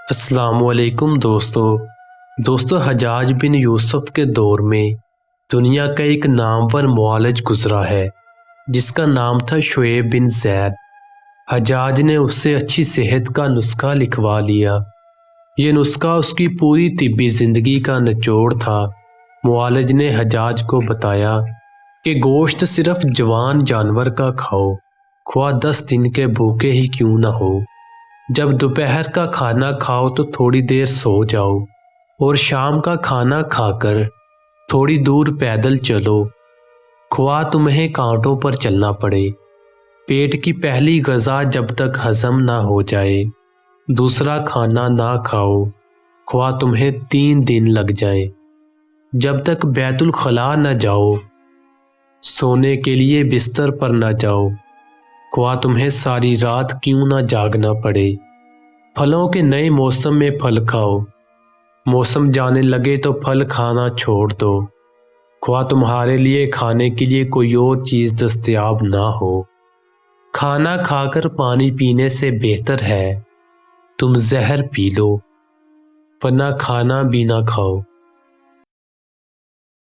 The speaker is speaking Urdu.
السلام علیکم دوستو حجاج بن یوسف کے دور میں دنیا کا ایک نامور معالج گزرا ہے جس کا نام تھا شعیب بن زید۔ حجاج نے اس سے اچھی صحت کا نسخہ لکھوا لیا۔ یہ نسخہ اس کی پوری طبی زندگی کا نچوڑ تھا۔ معالج نے حجاج کو بتایا کہ گوشت صرف جوان جانور کا کھاؤ، خواہ 10 دن کے بھوکے ہی کیوں نہ ہو۔ جب دوپہر کا کھانا کھاؤ تو تھوڑی دیر سو جاؤ، اور شام کا کھانا کھا کر تھوڑی دور پیدل چلو، خواہ تمہیں کانٹوں پر چلنا پڑے۔ پیٹ کی پہلی غذا جب تک ہضم نہ ہو جائے دوسرا کھانا نہ کھاؤ، خواہ تمہیں 3 دن لگ جائیں۔ جب تک بیت الخلاء نہ جاؤ، سونے کے لیے بستر پر نہ جاؤ، خواہ تمہیں ساری رات کیوں نہ جاگنا پڑے۔ پھلوں کے نئے موسم میں پھل کھاؤ، موسم جانے لگے تو پھل کھانا چھوڑ دو، خواہ تمہارے لیے کھانے کے لیے کوئی اور چیز دستیاب نہ ہو۔ کھانا کھا کر پانی پینے سے بہتر ہے تم زہر پی لو، ورنہ کھانا بھی نہ کھاؤ۔